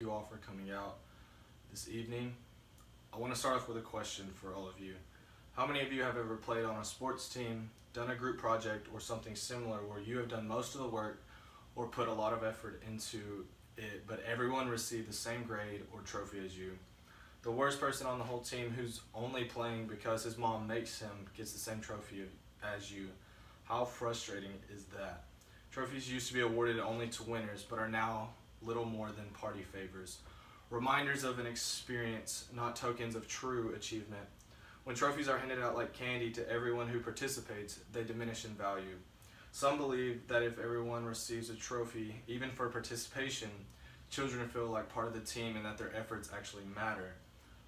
you all for coming out this evening. I want to start off with a question for all of you. How many of you have ever played on a sports team, done a group project, or something similar where you have done most of the work or put a lot of effort into it, but everyone received the same grade or trophy as you? The worst person on the whole team who's only playing because his mom makes him gets the same trophy as you. How frustrating is that? Trophies used to be awarded only to winners, but are now little more than party favors. Reminders of an experience, not tokens of true achievement. When trophies are handed out like candy to everyone who participates, they diminish in value. Some believe that if everyone receives a trophy, even for participation, children feel like part of the team and that their efforts actually matter.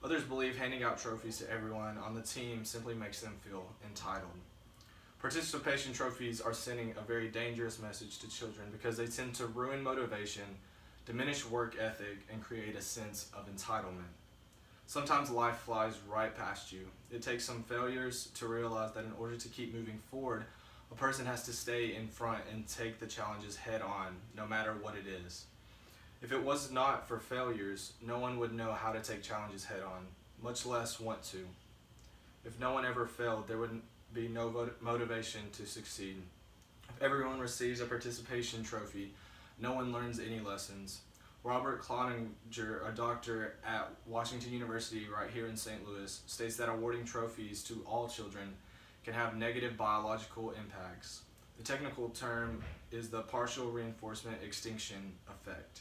Others believe handing out trophies to everyone on the team simply makes them feel entitled. Participation trophies are sending a very dangerous message to children because they tend to ruin motivation, diminish work ethic, and create a sense of entitlement. Sometimes life flies right past you. It takes some failures to realize that in order to keep moving forward, a person has to stay in front and take the challenges head on, no matter what it is. If it was not for failures, no one would know how to take challenges head on, much less want to. If no one ever failed, there would be no motivation to succeed. If everyone receives a participation trophy, no one learns any lessons. Robert Cloninger, a doctor at Washington University right here in St. Louis, states that awarding trophies to all children can have negative biological impacts. The technical term is the partial reinforcement extinction effect.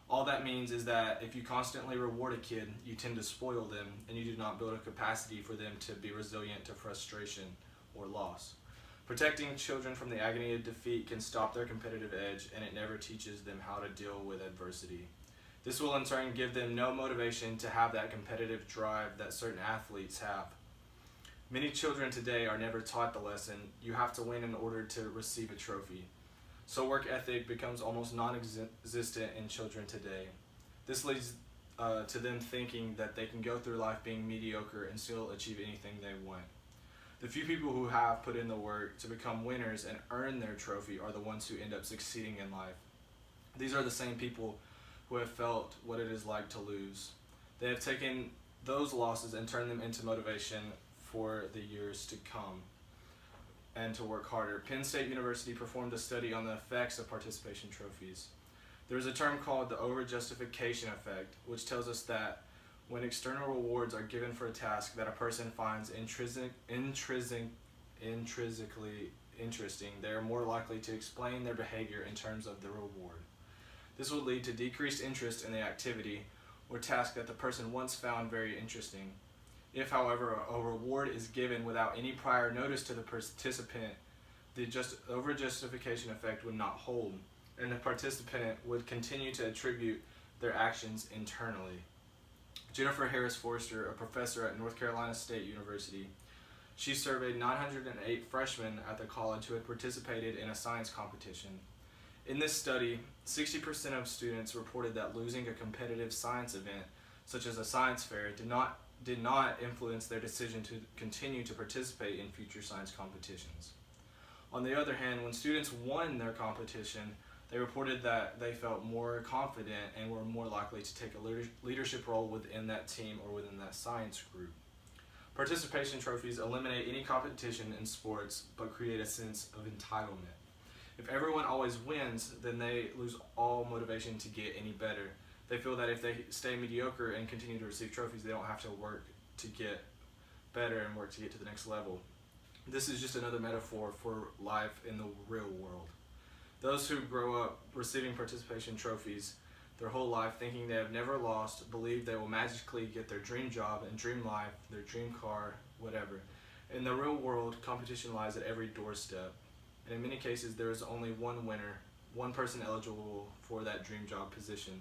All that means is that if you constantly reward a kid, you tend to spoil them and you do not build a capacity for them to be resilient to frustration or loss. Protecting children from the agony of defeat can stop their competitive edge, and it never teaches them how to deal with adversity. This will in turn give them no motivation to have that competitive drive that certain athletes have. Many children today are never taught the lesson, you have to win in order to receive a trophy. So work ethic becomes almost non-existent in children today. This leads to them thinking that they can go through life being mediocre and still achieve anything they want. The few people who have put in the work to become winners and earn their trophy are the ones who end up succeeding in life. These are the same people who have felt what it is like to lose. They have taken those losses and turned them into motivation for the years to come and to work harder. Penn State University performed a study on the effects of participation trophies. There is a term called the overjustification effect, which tells us that when external rewards are given for a task that a person finds intrinsically interesting, they are more likely to explain their behavior in terms of the reward. This will lead to decreased interest in the activity or task that the person once found very interesting. If, however, a reward is given without any prior notice to the participant, the overjustification effect would not hold, and the participant would continue to attribute their actions internally. Jennifer Harris Forrester, a professor at North Carolina State University, she surveyed 908 freshmen at the college who had participated in a science competition. In this study, 60% of students reported that losing a competitive science event, such as a science fair, did not influence their decision to continue to participate in future science competitions. On the other hand, when students won their competition, they reported that they felt more confident and were more likely to take a leadership role within that team or within that science group. Participation trophies eliminate any competition in sports but create a sense of entitlement. If everyone always wins, then they lose all motivation to get any better. They feel that if they stay mediocre and continue to receive trophies, they don't have to work to get better and work to get to the next level. This is just another metaphor for life in the real world. Those who grow up receiving participation trophies their whole life thinking they have never lost, believe they will magically get their dream job and dream life, their dream car, whatever. In the real world, competition lies at every doorstep. And in many cases, there is only one winner, one person eligible for that dream job position.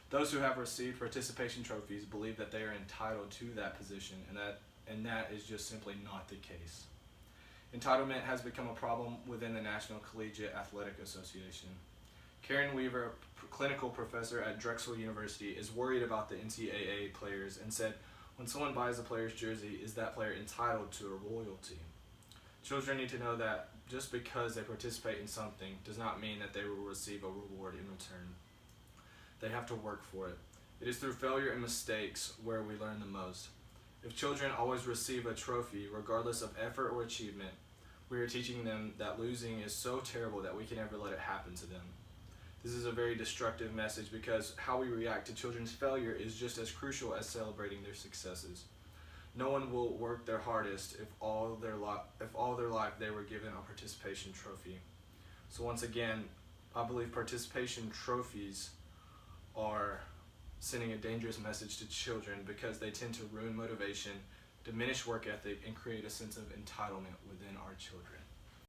Those who have received participation trophies believe that they are entitled to that position, and that is just simply not the case. Entitlement has become a problem within the National Collegiate Athletic Association. Karen Weaver, a clinical professor at Drexel University, is worried about the NCAA players and said, when someone buys a player's jersey, is that player entitled to a royalty? Children need to know that just because they participate in something does not mean that they will receive a reward in return. They have to work for it. It is through failure and mistakes where we learn the most. If children always receive a trophy, regardless of effort or achievement, we are teaching them that losing is so terrible that we can never let it happen to them. This is a very destructive message because how we react to children's failure is just as crucial as celebrating their successes. No one will work their hardest if all their life they were given a participation trophy. So once again, I believe participation trophies are sending a dangerous message to children because they tend to ruin motivation, diminish work ethic, and create a sense of entitlement within our children.